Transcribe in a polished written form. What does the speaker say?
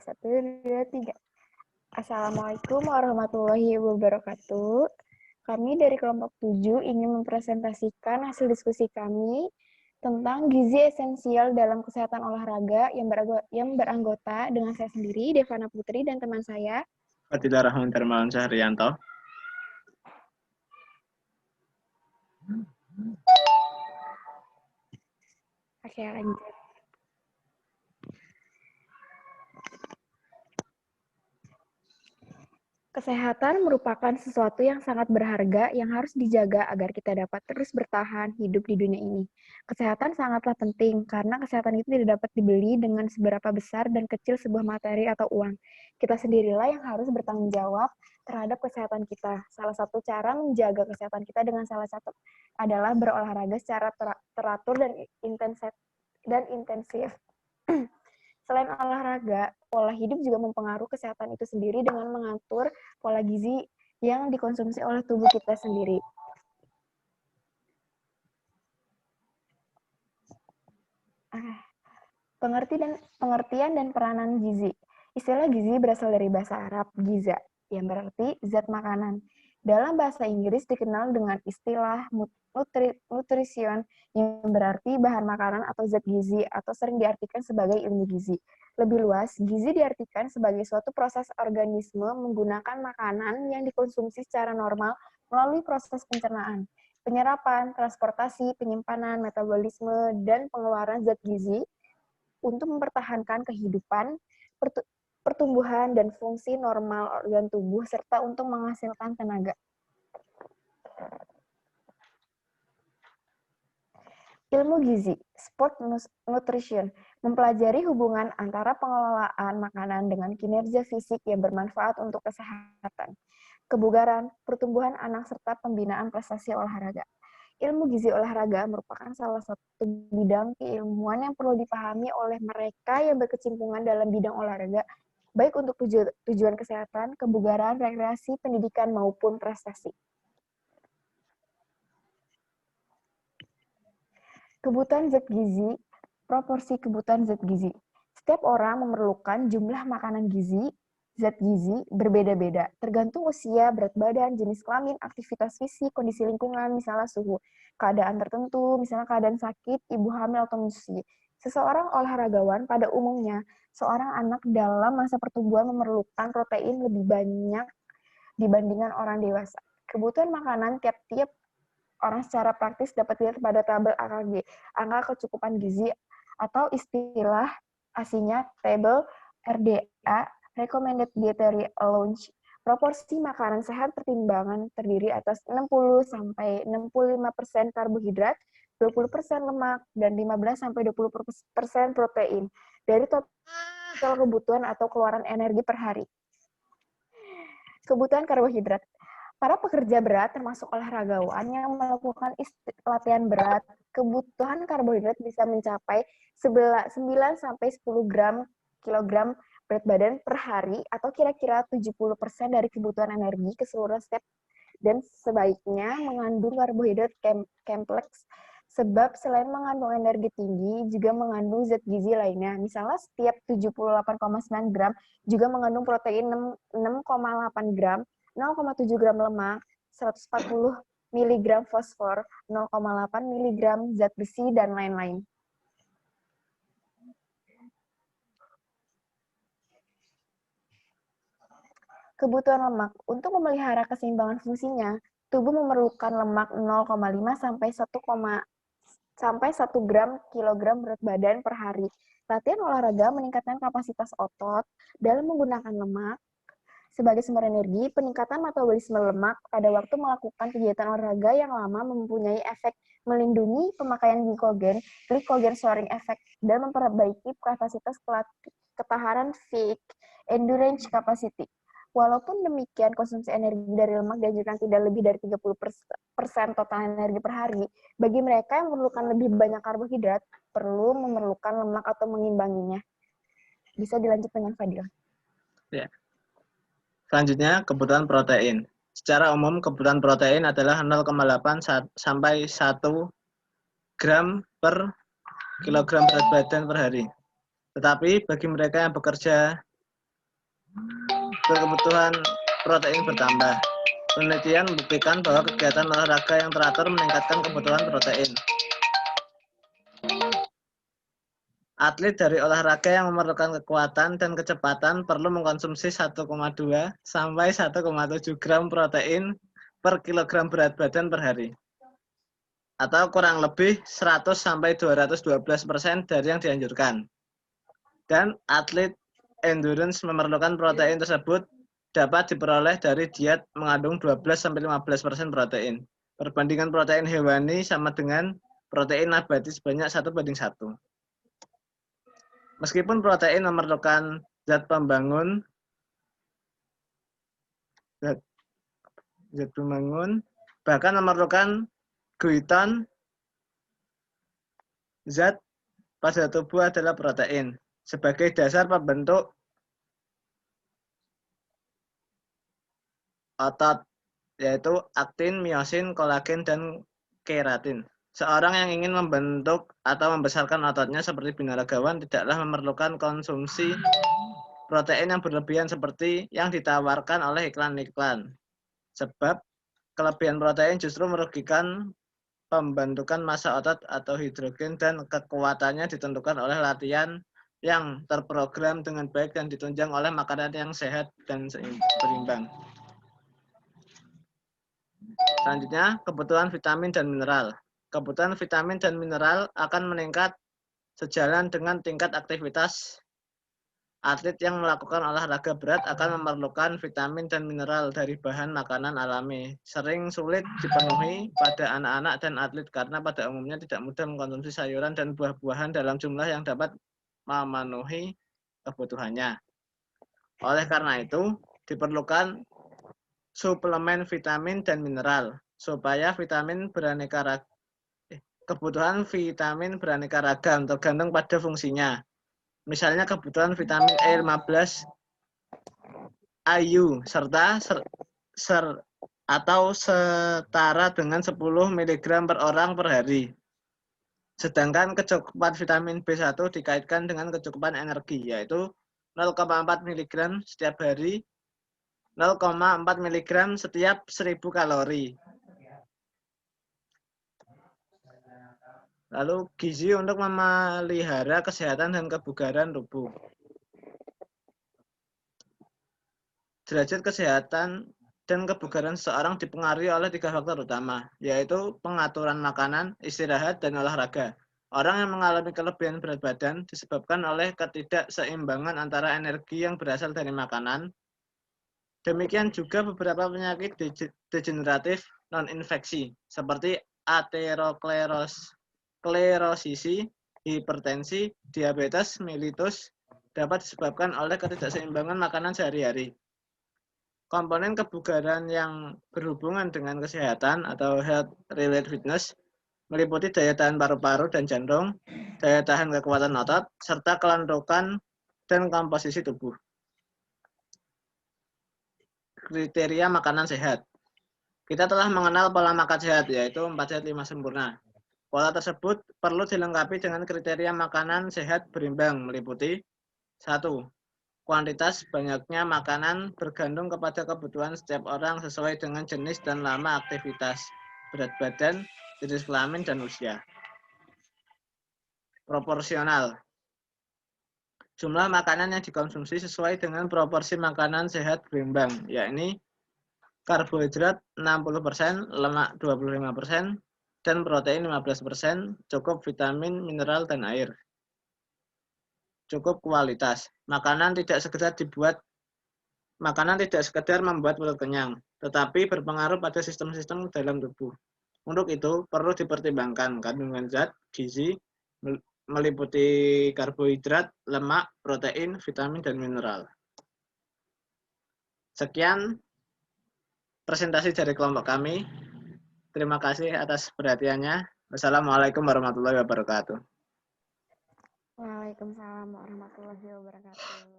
1, 2, 3. Assalamualaikum warahmatullahi wabarakatuh. Kami dari kelompok 7 ingin mempresentasikan hasil diskusi kami tentang gizi esensial dalam kesehatan olahraga yang beranggota dengan saya sendiri, Devana Putri, dan teman saya, Fadilah Rahman Darmawan Sahrianto. Oke, lanjut. Kesehatan merupakan sesuatu yang sangat berharga yang harus dijaga agar kita dapat terus bertahan hidup di dunia ini. Kesehatan sangatlah penting karena kesehatan itu tidak dapat dibeli dengan seberapa besar dan kecil sebuah materi atau uang. Kita sendirilah yang harus bertanggung jawab terhadap kesehatan kita. Salah satu cara menjaga kesehatan kita dengan salah satu adalah berolahraga secara teratur dan intensif. Selain olahraga, pola hidup juga mempengaruhi kesehatan itu sendiri dengan mengatur pola gizi yang dikonsumsi oleh tubuh kita sendiri. Pengertian dan peranan gizi. Istilah gizi berasal dari bahasa Arab giza, yang berarti zat makanan. Dalam bahasa Inggris dikenal dengan istilah nutrition, yang berarti bahan makanan atau zat gizi, atau sering diartikan sebagai ilmu gizi. Lebih luas, gizi diartikan sebagai suatu proses organisme menggunakan makanan yang dikonsumsi secara normal melalui proses pencernaan, penyerapan, transportasi, penyimpanan, metabolisme, dan pengeluaran zat gizi untuk mempertahankan kehidupan, pertumbuhan, dan fungsi normal organ tubuh, serta untuk menghasilkan tenaga. Ilmu gizi, sport nutrition, mempelajari hubungan antara pengelolaan makanan dengan kinerja fisik yang bermanfaat untuk kesehatan, kebugaran, pertumbuhan anak, serta pembinaan prestasi olahraga. Ilmu gizi olahraga merupakan salah satu bidang keilmuan yang perlu dipahami oleh mereka yang berkecimpungan dalam bidang olahraga, baik untuk tujuan kesehatan, kebugaran, rekreasi, pendidikan, maupun prestasi. Kebutuhan zat gizi, proporsi kebutuhan zat gizi. Setiap orang memerlukan jumlah makanan gizi, zat gizi berbeda-beda, tergantung usia, berat badan, jenis kelamin, aktivitas fisik, kondisi lingkungan, misalnya suhu, keadaan tertentu, misalnya keadaan sakit, ibu hamil, atau menyusui. Seseorang olahragawan pada umumnya, seorang anak dalam masa pertumbuhan memerlukan protein lebih banyak dibandingkan orang dewasa. Kebutuhan makanan tiap-tiap orang secara praktis dapat dilihat pada tabel AKG, angka kecukupan gizi, atau istilah aslinya tabel RDA, Recommended Dietary Allowance. Proporsi makanan sehat pertimbangan terdiri atas 60-65% karbohidrat, 20% lemak, dan 15-20% protein dari total kebutuhan atau keluaran energi per hari. Kebutuhan karbohidrat. Para pekerja berat, termasuk olahragawan yang melakukan latihan berat, kebutuhan karbohidrat bisa mencapai 9-10 gram kilogram berat badan per hari, atau kira-kira 70% dari kebutuhan energi keseluruhan setiap, dan sebaiknya mengandung karbohidrat kompleks, sebab selain mengandung energi tinggi, juga mengandung zat gizi lainnya. Misalnya setiap 78,9 gram juga mengandung protein 6,8 gram, 0,7 gram lemak, 140 mg fosfor, 0,8 mg zat besi, dan lain-lain. Kebutuhan lemak. Untuk memelihara keseimbangan fungsinya, tubuh memerlukan lemak 0,5 sampai 1 gram kilogram berat badan per hari. Latihan olahraga meningkatkan kapasitas otot dalam menggunakan lemak sebagai sumber energi. Peningkatan metabolisme lemak pada waktu melakukan kegiatan olahraga yang lama mempunyai efek melindungi pemakaian glycogen storing effect, dan memperbaiki kapasitas ketahanan fatigue endurance capacity. Walaupun demikian, konsumsi energi dari lemak dianjurkan tidak lebih dari 30% total energi per hari. Bagi mereka yang memerlukan lebih banyak karbohidrat, perlu memerlukan lemak atau mengimbanginya. Bisa dilanjut dengan Fadil. Ya. Selanjutnya, kebutuhan protein. Secara umum, kebutuhan protein adalah 0,8 sampai 1 gram per kilogram berat badan per hari. Tetapi bagi mereka yang bekerja Kebutuhan protein bertambah. Penelitian membuktikan bahwa kegiatan olahraga yang teratur meningkatkan kebutuhan protein. Atlet dari olahraga yang memerlukan kekuatan dan kecepatan perlu mengkonsumsi 1,2 sampai 1,7 gram protein per kilogram berat badan per hari. Atau kurang lebih 100 sampai 212% dari yang dianjurkan. Dan atlet endurance memerlukan protein tersebut dapat diperoleh dari diet mengandung 12-15% protein. Perbandingan protein hewani sama dengan protein nabati sebanyak 1:1. Meskipun protein memerlukan zat pembangun, bahkan memerlukan gluton, zat pada tubuh adalah protein sebagai dasar pembentuk otot, yaitu aktin, miosin, kolagen, dan keratin. Seorang yang ingin membentuk atau membesarkan ototnya seperti binaragawan tidaklah memerlukan konsumsi protein yang berlebihan seperti yang ditawarkan oleh iklan-iklan. Sebab kelebihan protein justru merugikan pembentukan massa otot atau hidrogen dan kekuatannya ditentukan oleh latihan yang terprogram dengan baik dan ditunjang oleh makanan yang sehat dan berimbang. Selanjutnya, kebutuhan vitamin dan mineral. Kebutuhan vitamin dan mineral akan meningkat sejalan dengan tingkat aktivitas. Atlet yang melakukan olahraga berat akan memerlukan vitamin dan mineral dari bahan makanan alami. Sering sulit dipenuhi pada anak-anak dan atlet karena pada umumnya tidak mudah mengkonsumsi sayuran dan buah-buahan dalam jumlah yang dapat memenuhi kebutuhannya. Oleh karena itu, diperlukan suplemen vitamin dan mineral supaya kebutuhan vitamin beraneka ragam tergantung pada fungsinya. Misalnya kebutuhan vitamin E15 IU serta atau setara dengan 10 mg per orang per hari. Sedangkan kecukupan vitamin B1 dikaitkan dengan kecukupan energi, yaitu 0,4 mg setiap hari, 0,4 mg setiap 1000 kalori. Lalu gizi untuk memelihara kesehatan dan kebugaran tubuh. Derajat kesehatan dan kebugaran seseorang dipengaruhi oleh 3 faktor utama, yaitu pengaturan makanan, istirahat, dan olahraga. Orang yang mengalami kelebihan berat badan disebabkan oleh ketidakseimbangan antara energi yang berasal dari makanan. Demikian juga beberapa penyakit degeneratif non-infeksi, seperti aterosklerosis, hipertensi, diabetes mellitus, dapat disebabkan oleh ketidakseimbangan makanan sehari-hari. Komponen kebugaran yang berhubungan dengan kesehatan atau health-related fitness meliputi daya tahan paru-paru dan jantung, daya tahan kekuatan otot, serta kelentukan dan komposisi tubuh. Kriteria makanan sehat. Kita telah mengenal pola makan sehat, yaitu 4 sehat 5 sempurna. Pola tersebut perlu dilengkapi dengan kriteria makanan sehat berimbang meliputi 1. Kuantitas banyaknya makanan bergantung kepada kebutuhan setiap orang sesuai dengan jenis dan lama aktivitas, berat badan, jenis kelamin, dan usia. Proporsional. Jumlah makanan yang dikonsumsi sesuai dengan proporsi makanan sehat berimbang, yakni karbohidrat 60%, lemak 25%, dan protein 15%, cukup vitamin, mineral, dan air. Cukup kualitas. Makanan tidak sekedar membuat perut kenyang, tetapi berpengaruh pada sistem-sistem dalam tubuh. Untuk itu, perlu dipertimbangkan kandungan zat, gizi, meliputi karbohidrat, lemak, protein, vitamin, dan mineral. Sekian presentasi dari kelompok kami. Terima kasih atas perhatiannya. Wassalamualaikum warahmatullahi wabarakatuh. Waalaikumsalam warahmatullahi wabarakatuh.